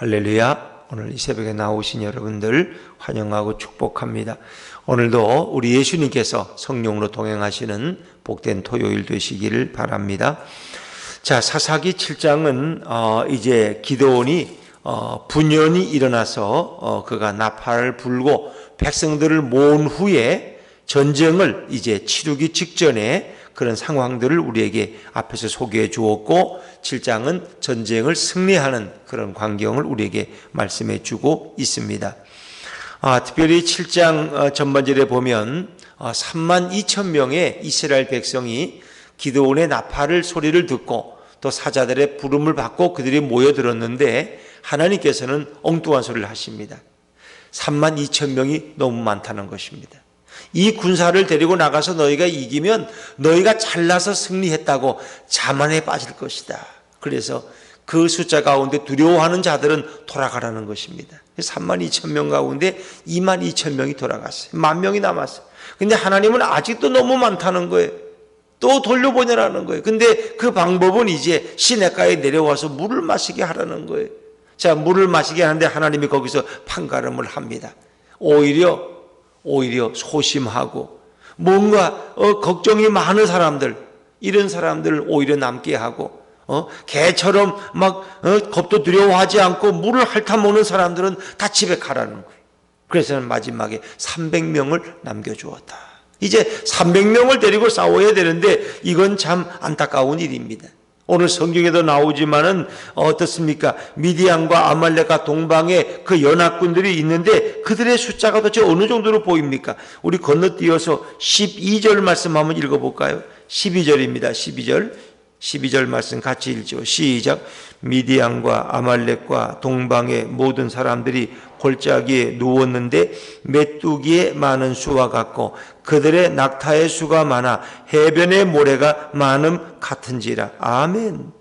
할렐루야. 오늘 이 새벽에 나오신 여러분들 환영하고 축복합니다. 오늘도 우리 예수님께서 성령으로 동행하시는 복된 토요일 되시기를 바랍니다. 자, 사사기 7장은 이제 기드온이 분연이 일어나서 그가 나팔을 불고 백성들을 모은 후에 전쟁을 이제 치르기 직전에 그런 상황들을 우리에게 앞에서 소개해 주었고, 7장은 전쟁을 승리하는 그런 광경을 우리에게 말씀해 주고 있습니다. 특별히 7장 전반절에 보면 32,000명의 이스라엘 백성이 기드온의 나팔을 소리를 듣고 또 사자들의 부름을 받고 그들이 모여들었는데, 하나님께서는 엉뚱한 소리를 하십니다. 32,000명이 너무 많다는 것입니다. 이 군사를 데리고 나가서 너희가 이기면 너희가 잘나서 승리했다고 자만에 빠질 것이다. 그래서 그 숫자 가운데 두려워하는 자들은 돌아가라는 것입니다. 32,000명 가운데 22,000명이 돌아갔어요. 10,000명이 남았어요. 근데 하나님은 아직도 너무 많다는 거예요. 또 돌려보내라는 거예요. 근데 그 방법은 이제 시냇가에 내려와서 물을 마시게 하라는 거예요. 자, 물을 마시게 하는데 하나님이 거기서 판가름을 합니다. 오히려 소심하고 뭔가 걱정이 많은 사람들, 이런 사람들을 오히려 남게 하고, 개처럼 막 겁도 두려워하지 않고 물을 핥아먹는 사람들은 다 집에 가라는 거예요. 그래서 마지막에 300명을 남겨주었다. 이제 300명을 데리고 싸워야 되는데 이건 참 안타까운 일입니다. 오늘 성경에도 나오지만은 어떻습니까? 미디안과 아말렉과 동방에 그 연합군들이 있는데 그들의 숫자가 도대체 어느 정도로 보입니까? 우리 건너뛰어서 12절 말씀 한번 읽어볼까요? 12절입니다. 12절 말씀 같이 읽죠. 시작. 미디안과 아말렉과 동방의 모든 사람들이 골짜기에 누웠는데 메뚜기의 많은 수와 같고 그들의 낙타의 수가 많아 해변의 모래가 많음 같은지라. 아멘.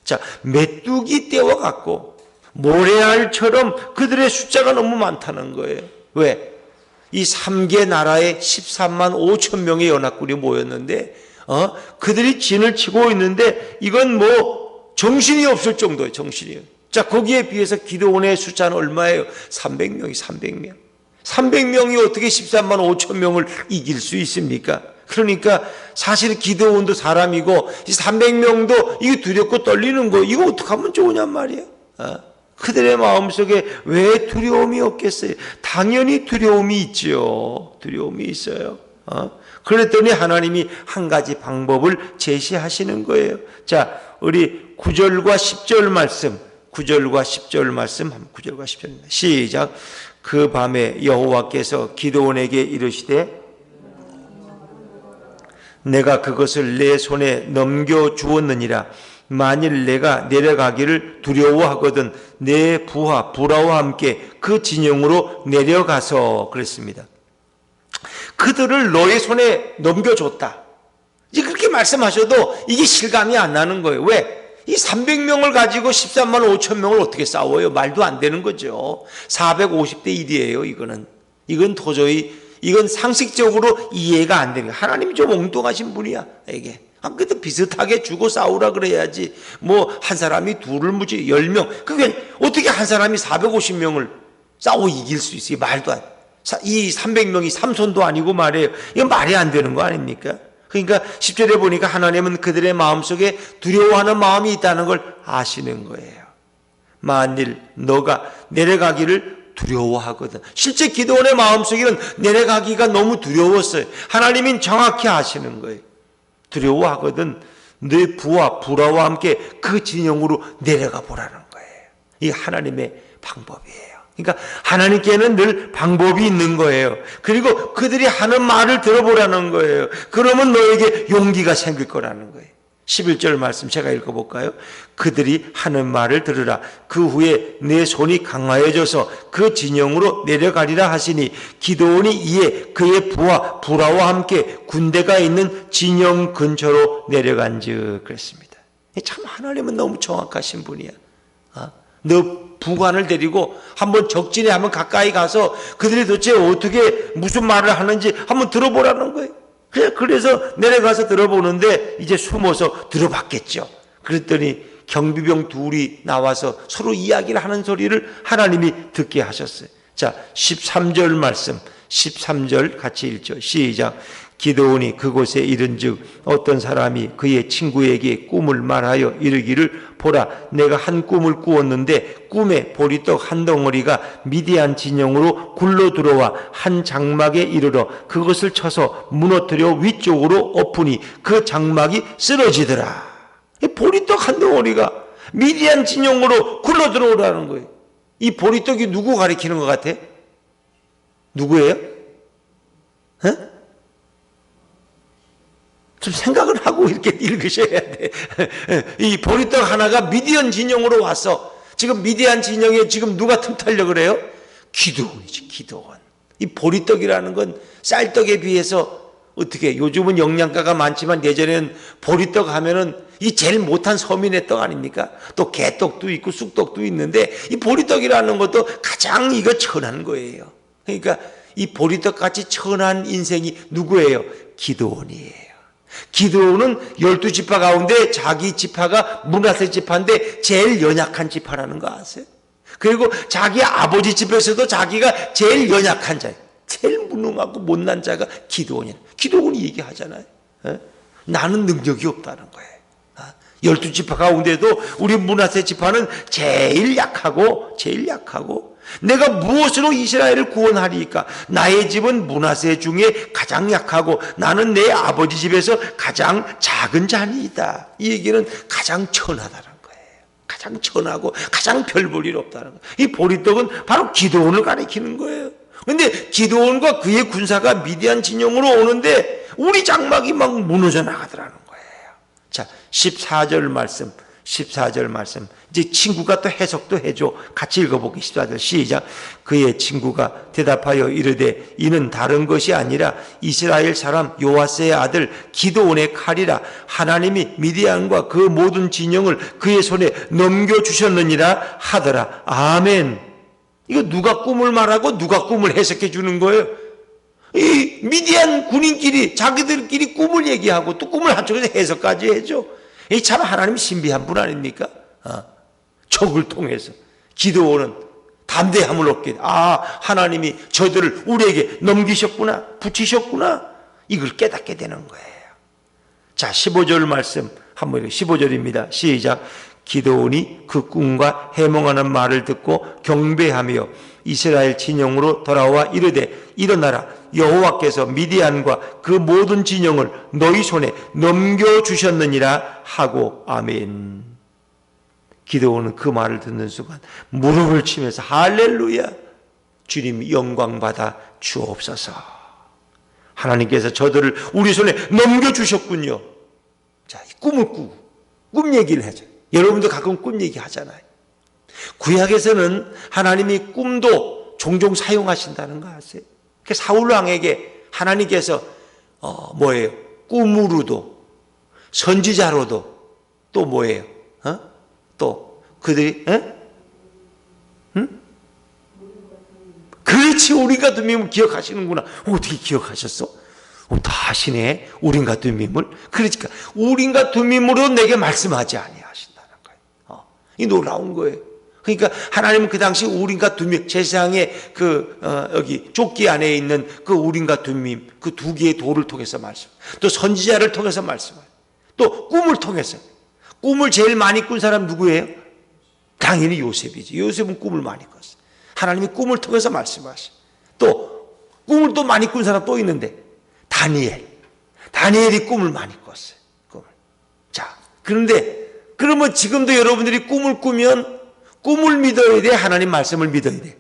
자, 메뚜기 떼와 같고 모래알처럼 그들의 숫자가 너무 많다는 거예요. 왜? 이 3개 나라에 13만 5천 명의 연합군이 모였는데 그들이 진을 치고 있는데 이건 뭐 정신이 없을 정도예요. 정신이요. 자, 거기에 비해서 기드온의 숫자는 얼마예요? 300명이 300명. 300명이 어떻게 13만 5천 명을 이길 수 있습니까? 그러니까 사실 기드온도 사람이고 이 300명도 이게 두렵고 떨리는 거, 이거 어떻게 하면 좋으냔 말이에요. 그들의 마음속에 왜 두려움이 없겠어요? 당연히 두려움이 있죠. 두려움이 있어요. 그랬더니 하나님이 한 가지 방법을 제시하시는 거예요. 자, 우리 9절과 10절 말씀, 9절과 10절 말씀, 9절과 10절입니다. 시작. 그 밤에 여호와께서 기드온에게 이르시되 내가 그것을 내 손에 넘겨주었느니라. 만일 내가 내려가기를 두려워하거든 내 부하 부라와 함께 그 진영으로 내려가서, 그랬습니다. 그들을 너의 손에 넘겨줬다. 이제 그렇게 말씀하셔도 이게 실감이 안 나는 거예요. 왜? 이 300명을 가지고 13만 5천 명을 어떻게 싸워요? 말도 안 되는 거죠. 450대 1이에요. 이건 도저히, 이건 상식적으로 이해가 안 되는 거예요. 하나님이 좀 엉뚱하신 분이야, 이게. 그래도 비슷하게 주고 싸우라 그래야지. 뭐 한 사람이 둘을 무지 10명. 그게 어떻게 한 사람이 450명을 싸워 이길 수 있어요? 말도 안 돼. 이 300명이 삼손도 아니고 말이에요. 이건 말이 안 되는 거 아닙니까? 그러니까 10절에 보니까 하나님은 그들의 마음속에 두려워하는 마음이 있다는 걸 아시는 거예요. 만일 너가 내려가기를 두려워하거든. 실제 기드온의 마음속에는 내려가기가 너무 두려웠어요. 하나님은 정확히 아시는 거예요. 두려워하거든 내 부와 부라와 함께 그 진영으로 내려가 보라는 거예요. 이게 하나님의 방법이에요. 그러니까 하나님께는 늘 방법이 있는 거예요. 그리고 그들이 하는 말을 들어보라는 거예요. 그러면 너에게 용기가 생길 거라는 거예요. 11절 말씀 제가 읽어볼까요? 그들이 하는 말을 들으라. 그 후에 내 손이 강하여져서 그 진영으로 내려가리라 하시니 기드온이 이에 그의 부와 부라와 함께 군대가 있는 진영 근처로 내려간즉, 그랬습니다. 참 하나님은 너무 정확하신 분이야. 너 부관을 데리고 한번 적진에 한번 가까이 가서 그들이 도대체 어떻게 무슨 말을 하는지 한번 들어보라는 거예요. 그래서 내려가서 들어보는데 이제 숨어서 들어봤겠죠. 그랬더니 경비병 둘이 나와서 서로 이야기를 하는 소리를 하나님이 듣게 하셨어요. 자, 13절 말씀, 13절 같이 읽죠. 시작. 기드온이 그곳에 이른즉 어떤 사람이 그의 친구에게 꿈을 말하여 이르기를 보라, 내가 한 꿈을 꾸었는데 꿈에 보리떡 한 덩어리가 미디안 진영으로 굴러 들어와 한 장막에 이르러 그것을 쳐서 무너뜨려 위쪽으로 엎으니 그 장막이 쓰러지더라. 보리떡 한 덩어리가 미디안 진영으로 굴러 들어오라는 거예요. 이 보리떡이 누구 가리키는 것 같아? 누구예요? 어? 좀 생각을 하고 이렇게 읽으셔야 돼. 이 보리떡 하나가 미디안 진영으로 왔어. 지금 미디안 진영에 지금 누가 틈타려고 그래요? 기드온이지, 기드온. 이 보리떡이라는 건 쌀떡에 비해서 어떻게, 요즘은 영양가가 많지만 예전에는 보리떡 하면은 이 제일 못한 서민의 떡 아닙니까? 또 개떡도 있고 쑥떡도 있는데 이 보리떡이라는 것도 가장 이거 천한 거예요. 그러니까 이 보리떡 같이 천한 인생이 누구예요? 기드온이에요. 기드온은 12지파 가운데 자기 지파가 므낫세 지파인데 제일 연약한 지파라는 거 아세요? 그리고 자기 아버지 집에서도 자기가 제일 연약한 자예요. 제일 무능하고 못난 자가 기드온이에요. 기드온이 얘기하잖아요. 나는 능력이 없다는 거예요. 12지파 가운데도 우리 므낫세 지파는 제일 약하고 내가 무엇으로 이스라엘을 구원하리까? 나의 집은 므낫세 중에 가장 약하고 나는 내 아버지 집에서 가장 작은 자니이다. 이 얘기는 가장 천하다는 거예요. 가장 천하고 가장 별 볼 일 없다는 거예요. 이 보리떡은 바로 기드온을 가리키는 거예요. 그런데 기드온과 그의 군사가 미디안 진영으로 오는데 우리 장막이 막 무너져 나가더라는 거예요. 자, 14절 말씀. 이제 친구가 또 해석도 해줘. 같이 읽어보기. 14절 시작. 그의 친구가 대답하여 이르되 이는 다른 것이 아니라 이스라엘 사람 요아스의 아들 기드온의 칼이라. 하나님이 미디안과 그 모든 진영을 그의 손에 넘겨주셨느니라 하더라. 아멘. 이거 누가 꿈을 말하고 누가 꿈을 해석해 주는 거예요? 이 미디안 군인끼리 자기들끼리 꿈을 얘기하고 또 꿈을 한쪽에서 해석까지 해줘. 이 참 하나님 신비한 분 아닙니까? 적을 통해서 기드온은 담대함을 얻게, 하나님이 저들을 우리에게 넘기셨구나, 붙이셨구나, 이걸 깨닫게 되는 거예요. 자, 15절 말씀 한번 15절입니다. 시작. 기드온이 그 꿈과 해몽하는 말을 듣고 경배하며 이스라엘 진영으로 돌아와 이르되 일어나라, 여호와께서 미디안과 그 모든 진영을 너희 손에 넘겨주셨느니라 하고 아멘. 기드온은 그 말을 듣는 순간 무릎을 치면서 할렐루야, 주님 영광받아 주옵소서. 하나님께서 저들을 우리 손에 넘겨주셨군요. 자, 꿈을 꾸고 꿈 얘기를 하죠. 여러분도 가끔 꿈 얘기 하잖아요. 구약에서는 하나님이 꿈도 종종 사용하신다는 거 아세요? 사울 왕에게 하나님께서 뭐예요? 꿈으로도 선지자로도 또 뭐예요? 또 그들이 그렇지, 우리가 둠밈을 기억하시는구나. 어떻게 기억하셨어? 다 아시네. 우린과 둠밈을. 그러니까 우린과 둠밈으로 내게 말씀하지 아니하신다는 거예요. 이 놀라운 거예요. 그러니까 하나님은 그 당시 우림과 둠밈, 제사장의 여기 조끼 안에 있는 그 우림과 둠밈, 그 두 개의 돌을 통해서 말씀, 또 선지자를 통해서 말씀하요. 또 꿈을 통해서. 꿈을 제일 많이 꾼 사람 누구예요? 당연히 요셉이지. 요셉은 꿈을 많이 꿨어요. 하나님이 꿈을 통해서 말씀하셔. 또 꿈을 또 많이 꾼 사람 또 있는데 다니엘이 꿈을 많이 꿨어요. 꿈을. 자, 그런데 그러면 지금도 여러분들이 꿈을 꾸면 꿈을 믿어야 돼? 하나님 말씀을 믿어야 돼?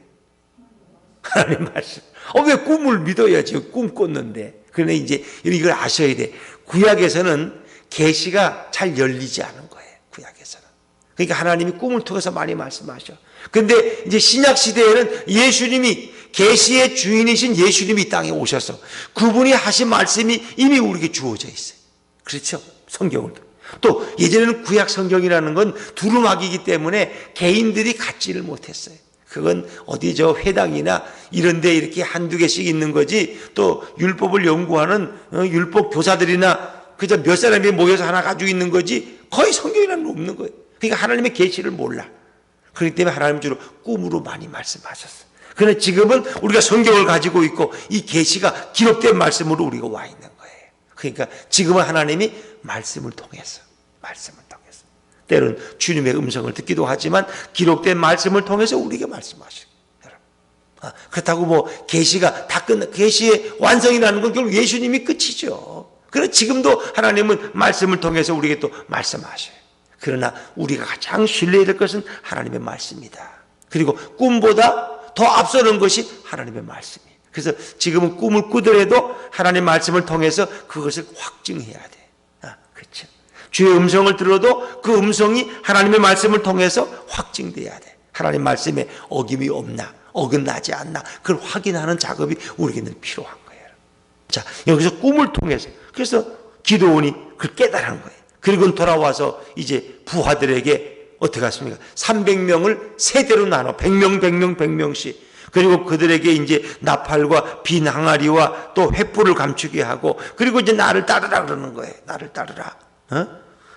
하나님 말씀. 왜 꿈을 믿어야지? 꿈 꿨는데. 그런데 이제 이걸 아셔야 돼. 구약에서는 계시가 잘 열리지 않은 거예요. 구약에서는. 그러니까 하나님이 꿈을 통해서 많이 말씀하셔. 근데 이제 신약 시대에는 예수님이, 계시의 주인이신 예수님이 이 땅에 오셔서 그분이 하신 말씀이 이미 우리에게 주어져 있어요. 그렇죠? 성경을. 또 예전에는 구약 성경이라는 건 두루마기이기 때문에 개인들이 갖지를 못했어요. 그건 어디 회당이나 이런 데 이렇게 한두 개씩 있는 거지, 또 율법을 연구하는 율법 교사들이나 그저 몇 사람이 모여서 하나 가지고 있는 거지, 거의 성경이라는 건 없는 거예요. 그러니까 하나님의 계시를 몰라. 그렇기 때문에 하나님 주로 꿈으로 많이 말씀하셨어요. 그런데 지금은 우리가 성경을 가지고 있고 이 계시가 기록된 말씀으로 우리가 와 있는 거예요. 그러니까 지금은 하나님이 말씀을 통해서 때로는 주님의 음성을 듣기도 하지만 기록된 말씀을 통해서 우리에게 말씀하셔요. 그렇다고 뭐 계시가 다 계시의 완성이 나는 건 결국 예수님이 끝이죠. 그러나 지금도 하나님은 말씀을 통해서 우리에게 또 말씀하셔요. 그러나 우리가 가장 신뢰해야 될 것은 하나님의 말씀이다. 그리고 꿈보다 더 앞서는 것이 하나님의 말씀이에요. 그래서 지금은 꿈을 꾸더라도 하나님의 말씀을 통해서 그것을 확증해야 돼. 그렇죠. 주의 음성을 들어도 그 음성이 하나님의 말씀을 통해서 확증돼야 돼. 하나님 말씀에 어김이 없나, 어긋나지 않나, 그걸 확인하는 작업이 우리에게는 필요한 거예요. 자, 여기서 꿈을 통해서, 그래서 기도원이 그걸 깨달은 거예요. 그리고 돌아와서 이제 부하들에게 어떻게 했습니까? 300명을 세대로 나눠 100명씩 그리고 그들에게 이제 나팔과 빈 항아리와 또 횃불을 감추게 하고 그리고 이제 나를 따르라 그러는 거예요. 나를 따르라.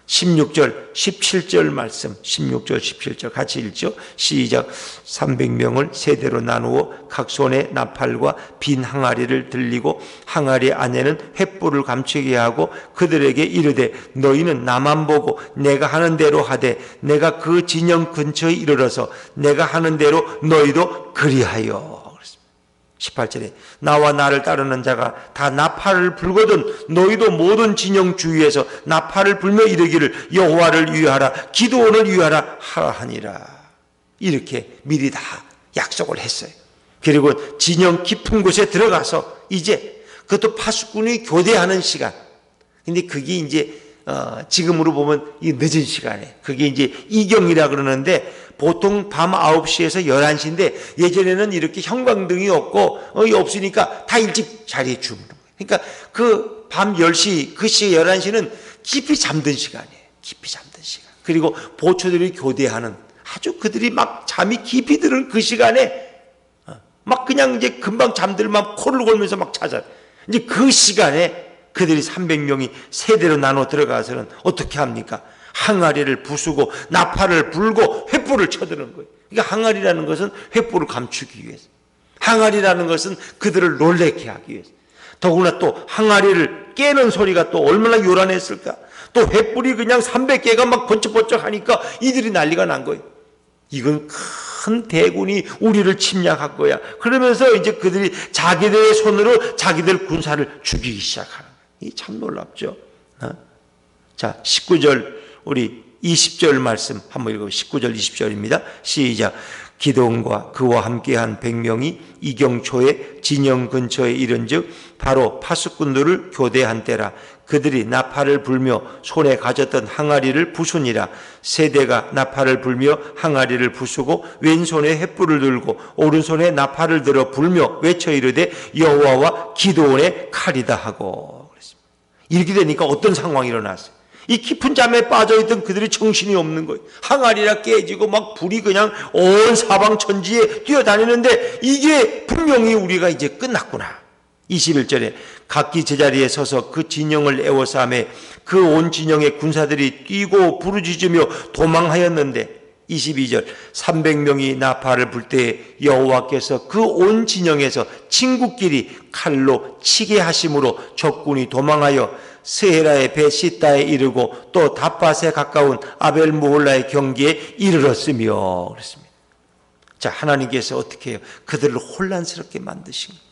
16절, 17절 말씀, 16절, 17절 같이 읽죠. 시작. 300명을 세대로 나누어 각 손에 나팔과 빈 항아리를 들리고 항아리 안에는 횃불을 감추게 하고 그들에게 이르되 너희는 나만 보고 내가 하는 대로 하되 내가 그 진영 근처에 이르러서 내가 하는 대로 너희도 그리하여. 18절에 나와 나를 따르는 자가 다 나팔을 불거든 너희도 모든 진영 주위에서 나팔을 불며 이르기를 여호와를 위하라 기드온을 위하라 하니라. 이렇게 미리 다 약속을 했어요. 그리고 진영 깊은 곳에 들어가서 이제 그것도 파수꾼이 교대하는 시간. 근데 그게 이제 지금으로 보면 이 늦은 시간에 그게 이제 이경이라 그러는데 보통 밤 9시에서 11시인데 예전에는 이렇게 형광등이 없으니까 다 일찍 자리에 주무는 거예요. 그러니까 그 밤 10시, 그 시에 11시는 깊이 잠든 시간이에요. 깊이 잠든 시간. 그리고 보초들이 교대하는 아주 그들이 막 잠이 깊이 드는 그 시간에 막 그냥 이제 금방 잠들만 코를 골면서 막 찾아요. 이제 그 시간에 그들이 300명이 세대로 나눠 들어가서는 어떻게 합니까? 항아리를 부수고 나팔을 불고 횃불을 쳐드는 거예요. 그러니까 항아리라는 것은 횃불을 감추기 위해서, 항아리라는 것은 그들을 놀래게 하기 위해서, 더구나 또 항아리를 깨는 소리가 또 얼마나 요란했을까. 또 횃불이 그냥 300개가 막 번쩍번쩍 하니까 이들이 난리가 난 거예요. 이건 큰 대군이 우리를 침략할 거야. 그러면서 이제 그들이 자기들의 손으로 자기들 군사를 죽이기 시작하는 거예요. 이게 참 놀랍죠. 자, 19절 우리 20절 말씀 한번 읽어보세요. 19절 20절입니다. 시작. 기드온과 그와 함께한 100명이 이경초에 진영 근처에 이른즉 바로 파수꾼들을 교대한 때라. 그들이 나팔을 불며 손에 가졌던 항아리를 부수니라. 세대가 나팔을 불며 항아리를 부수고 왼손에 횃불을 들고 오른손에 나팔을 들어 불며 외쳐 이르되 여호와와 기드온의 칼이다 하고 그랬습니다. 이렇게 되니까 어떤 상황이 일어났어요? 이 깊은 잠에 빠져있던 그들이 정신이 없는 거예요. 항아리가 깨지고 막 불이 그냥 온 사방 천지에 뛰어다니는데 이게 분명히 우리가 이제 끝났구나. 21절에 각기 제자리에 서서 그 진영을 에워싸매 그 온 진영의 군사들이 뛰고 부르짖으며 도망하였는데 22절 300명이 나팔을 불 때에 여호와께서 그 온 진영에서 친구끼리 칼로 치게 하심으로 적군이 도망하여 스헤라의 베시다에 이르고 또 답밭에 가까운 아벨무홀라의 경계에 이르렀으며 그랬습니다. 자, 하나님께서 어떻게 해요? 그들을 혼란스럽게 만드신 거예요.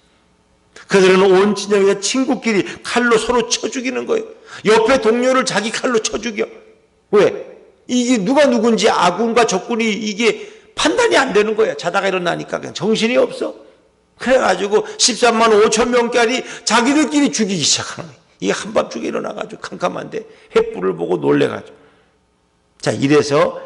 그들은 온 진영에서 친구끼리 칼로 서로 쳐 죽이는 거예요. 옆에 동료를 자기 칼로 쳐 죽여. 왜? 이게 누가 누군지 아군과 적군이 이게 판단이 안 되는 거야. 자다가 일어나니까 그냥 정신이 없어. 그래가지고 13만 5천 명까지 자기들끼리 죽이기 시작하는 거예요. 이게 한밤중에 일어나가지고 캄캄한데 횃불을 보고 놀래가지고. 자, 이래서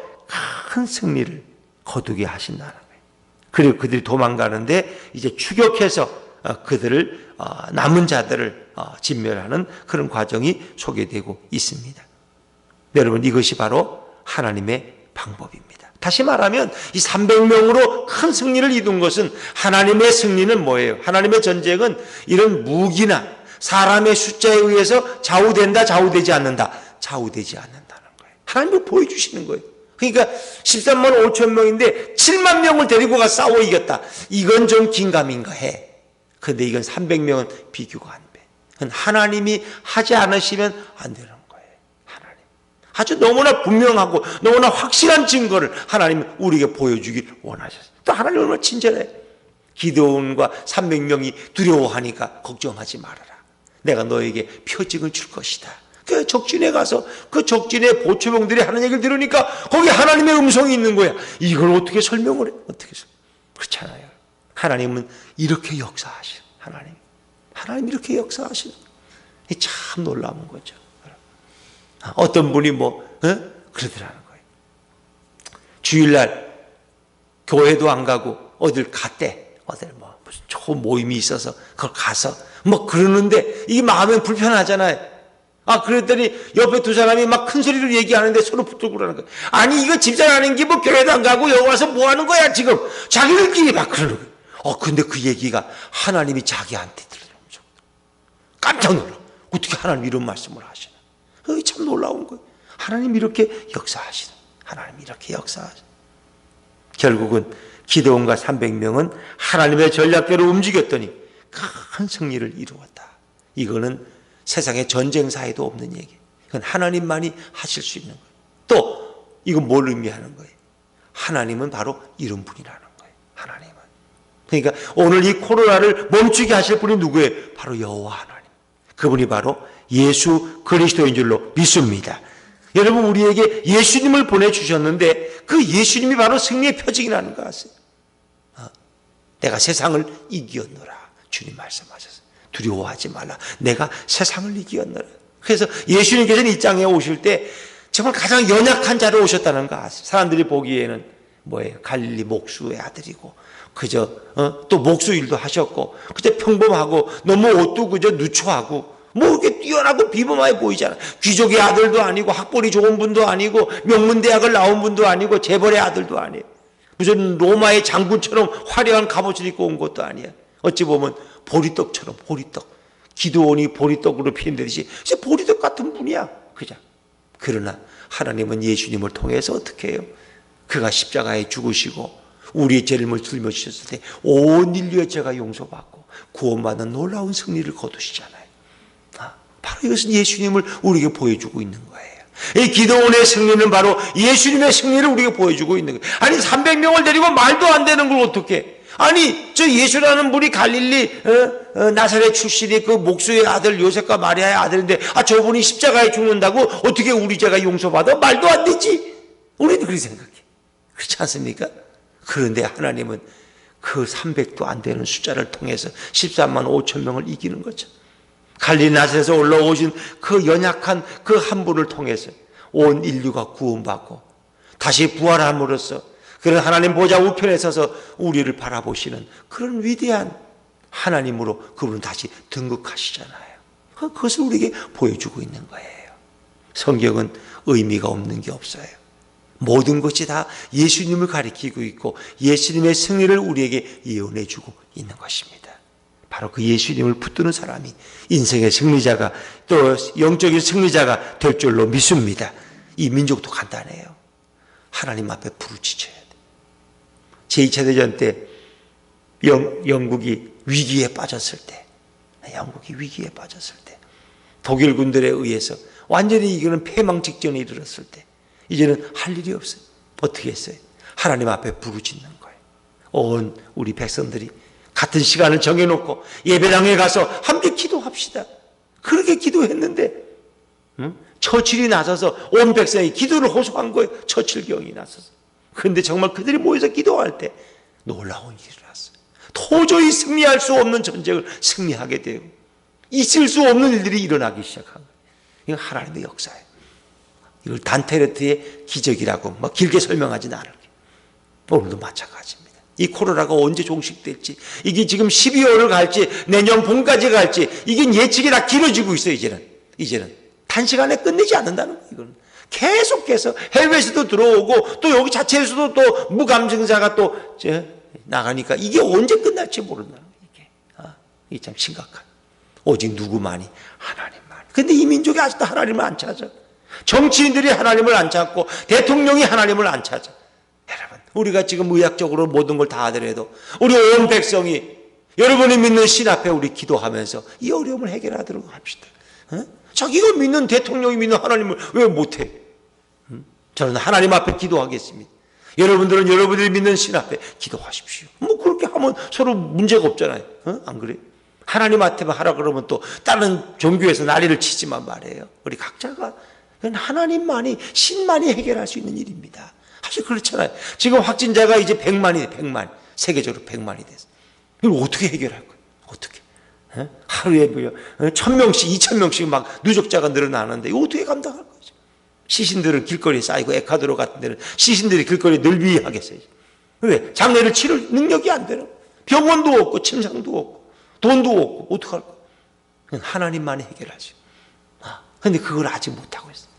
큰 승리를 거두게 하신다는 거예요. 그리고 그들이 도망가는데 이제 추격해서 그들을 남은 자들을 진멸하는 그런 과정이 소개되고 있습니다. 여러분, 이것이 바로 하나님의 방법입니다. 다시 말하면 이 300명으로 큰 승리를 이룬 것은 하나님의 승리는 뭐예요? 하나님의 전쟁은 이런 무기나 사람의 숫자에 의해서 좌우된다, 좌우되지 않는다. 좌우되지 않는다는 거예요. 하나님을 보여주시는 거예요. 그러니까 13만 5천 명인데 7만 명을 데리고 가 싸워 이겼다. 이건 좀 긴가민가 해. 근데 이건 300명은 비교가 안 돼. 그건 하나님이 하지 않으시면 안 되는 거예요. 하나님. 아주 너무나 분명하고 너무나 확실한 증거를 하나님이 우리에게 보여주길 원하셨어요. 또 하나님 얼마나 친절해. 기드온과 300명이 두려워하니까 걱정하지 말아라. 내가 너에게 표징을 줄 것이다. 그 적진에 가서 그 적진의 보초병들이 하는 얘기를 들으니까 거기 하나님의 음성이 있는 거야. 이걸 어떻게 설명을 해? 어떻게 그렇잖아요. 하나님은 이렇게 역사하시는 하나님 이렇게 역사하시는 참 놀라운 거죠. 어떤 분이 그러더라는 거예요. 주일날 교회도 안 가고 어딜 갔대. 어딜 무슨 좋은 모임이 있어서 그걸 가서 그러는데 이게 마음에 불편하잖아요. 그랬더니 옆에 두 사람이 막 큰 소리로 얘기하는데 서로 붙들고 그러는 거예요. 아니, 이거 집사라는 게 교회도 안 가고 여기 와서 뭐 하는 거야, 지금? 자기들끼리 막 그러는 거예요. 근데 그 얘기가 하나님이 자기한테 들려오는 거죠. 깜짝 놀라. 어떻게 하나님 이런 말씀을 하시나. 참 놀라운 거예요. 하나님 이렇게 역사하시나. 하나님 이렇게 역사하시나. 결국은 기드온과 300명은 하나님의 전략대로 움직였더니 큰 승리를 이루었다. 이거는 세상의 전쟁사에도 없는 얘기. 그건 하나님만이 하실 수 있는 거예요. 또 이건 뭘 의미하는 거예요? 하나님은 바로 이런 분이라는 거예요. 하나님은. 그러니까 오늘 이 코로나를 멈추게 하실 분이 누구예요? 바로 여호와 하나님. 그분이 바로 예수 그리스도인 줄로 믿습니다. 여러분, 우리에게 예수님을 보내주셨는데 그 예수님이 바로 승리의 표징이라는 거 아세요? 내가 세상을 이기었노라. 주님 말씀하셨어요. 두려워하지 말라. 내가 세상을 이기었노라. 그래서 예수님께서는 이 땅에 오실 때 정말 가장 연약한 자로 오셨다는 거 아세요? 사람들이 보기에는 갈릴리 목수의 아들이고 그저 또 목수 일도 하셨고 그저 평범하고 너무 옷도 그저 누추하고 이렇게 뛰어나고 비범하게 보이잖아. 귀족의 아들도 아니고 학벌이 좋은 분도 아니고 명문대학을 나온 분도 아니고 재벌의 아들도 아니에요. 무슨 로마의 장군처럼 화려한 갑옷을 입고 온 것도 아니야. 어찌 보면 보리떡처럼 보리떡. 기드온이 보리떡으로 표현되듯이 진짜 보리떡 같은 분이야. 그죠? 그러나 하나님은 예수님을 통해서 어떻게 해요? 그가 십자가에 죽으시고 우리의 죄를 짊어지셨을 때 온 인류의 죄가 용서받고 구원받는 놀라운 승리를 거두시잖아요. 바로 이것은 예수님을 우리에게 보여주고 있는 거예요. 이 기드온의 승리는 바로 예수님의 승리를 우리에게 보여주고 있는 거예요. 아니 300명을 데리고 말도 안 되는 걸 어떻게? 아니 저 예수라는 분이 갈릴리 나사렛 출신의 그 목수의 아들 요셉과 마리아의 아들인데 저분이 십자가에 죽는다고 어떻게 우리 죄가 용서받아? 말도 안 되지. 우리도 그렇게 생각해. 그렇지 않습니까? 그런데 하나님은 그 300도 안 되는 숫자를 통해서 13만 5천 명을 이기는 거죠. 갈릴리 나사렛에서 올라오신 그 연약한 그 한 분을 통해서 온 인류가 구원받고 다시 부활함으로써 그런 하나님 보좌 우편에 서서 우리를 바라보시는 그런 위대한 하나님으로 그분은 다시 등극하시잖아요. 그것을 우리에게 보여주고 있는 거예요. 성경은 의미가 없는 게 없어요. 모든 것이 다 예수님을 가리키고 있고 예수님의 승리를 우리에게 예언해 주고 있는 것입니다. 바로 그 예수님을 붙드는 사람이 인생의 승리자가 또 영적인 승리자가 될 줄로 믿습니다. 이 민족도 간단해요. 하나님 앞에 부르짖어야 돼. 제2차 대전 때 영국이 위기에 빠졌을 때 독일 군들에 의해서 완전히 이거는 패망 직전에 이르렀을 때 이제는 할 일이 없어요. 어떻게 했어요? 하나님 앞에 부르짖는 거예요. 온 우리 백성들이 같은 시간을 정해놓고 예배당에 가서 함께 기도합시다. 그렇게 기도했는데 처칠이 나서서 온 백성이 기도를 호소한 거예요. 처칠경이 나서서. 그런데 정말 그들이 모여서 기도할 때 놀라운 일이 일어났어요. 도저히 승리할 수 없는 전쟁을 승리하게 되고 있을 수 없는 일들이 일어나기 시작한 거예요. 이건 하나님의 역사예요. 이걸 단테르트의 기적이라고 길게 설명하지는 않을게요. 오늘도 마찬가지입니다. 이 코로나가 언제 종식될지, 이게 지금 12월을 갈지 내년 봄까지 갈지 이게 예측이 다 길어지고 있어요. 이제는 단시간에 끝내지 않는다는 거예요. 이거는 계속해서 해외에서도 들어오고 또 여기 자체에서도 또 무감증자가 또 나가니까 이게 언제 끝날지 모른다는 거예요. 이게 참 심각한. 오직 누구만이? 하나님만이. 근데 이 민족이 아직도 하나님을 안 찾아. 정치인들이 하나님을 안 찾고 대통령이 하나님을 안 찾아. 여러분, 우리가 지금 의학적으로 모든 걸 다 하더라도 우리 온 백성이 여러분이 믿는 신 앞에 우리 기도하면서 이 어려움을 해결하도록 합시다. 자기가 믿는 대통령이 믿는 하나님을 왜 못해? 저는 하나님 앞에 기도하겠습니다. 여러분들은 여러분들이 믿는 신 앞에 기도하십시오. 뭐 그렇게 하면 서로 문제가 없잖아요. 안 그래요? 하나님 앞에만 하라 그러면 또 다른 종교에서 난리를 치지만 말이에요. 우리 각자가 하나님만이 신만이 해결할 수 있는 일입니다. 사실 그렇잖아요. 지금 확진자가 이제 100만이 세계적으로 100만이 됐어요. 이걸 어떻게 해결할 거예요? 어떻게? 하루에 1000명씩 2000명씩 막 누적자가 늘어나는데 이거 어떻게 감당할 거죠? 시신들은 길거리에 쌓이고 에콰도르 같은 데는 시신들이 길거리에 늘비하겠어요. 왜? 장례를 치를 능력이 안 되는, 병원도 없고 침상도 없고 돈도 없고 어떡할 거야? 하나님만이 해결하죠. 그런데 그걸 아직 못하고 있어요.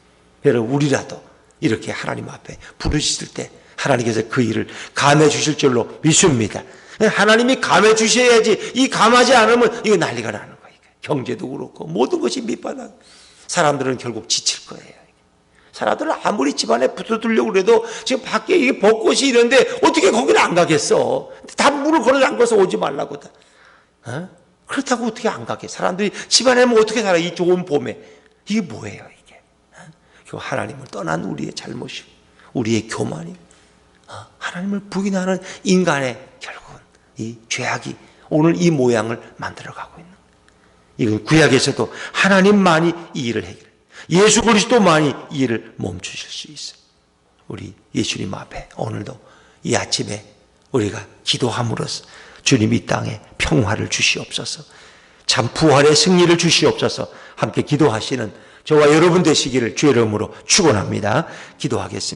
여러분, 우리라도 이렇게 하나님 앞에 부르실 때 하나님께서 그 일을 감해 주실 줄로 믿습니다. 하나님이 감해 주셔야지, 이 감하지 않으면 이거 난리가 나는 거예요. 경제도 그렇고 모든 것이 밑바닥. 사람들은 결국 지칠 거예요. 사람들은 아무리 집안에 붙어두려고 그래도 지금 밖에 이게 벚꽃이 이런데 어떻게 거기를 안 가겠어? 다 문을 걸어 잠궈서 오지 말라고 다. 그렇다고 어떻게 안 가게? 사람들이 집안에 뭐 어떻게 살아? 이 좋은 봄에. 이게 뭐예요, 이게? 하나님을 떠난 우리의 잘못이고, 우리의 교만이, 하나님을 부인하는 인간의 결국은 이 죄악이 오늘 이 모양을 만들어가고 있는 거예요. 이건 구약에서도 하나님만이 이 일을 해결해요. 예수 그리스도만이 이 일을 멈추실 수 있어요. 우리 예수님 앞에 오늘도 이 아침에 우리가 기도함으로써 주님 이 땅에 평화를 주시옵소서, 참 부활의 승리를 주시옵소서 함께 기도하시는 저와 여러분 되시기를 주의 이름으로 축원합니다. 기도하겠습니다.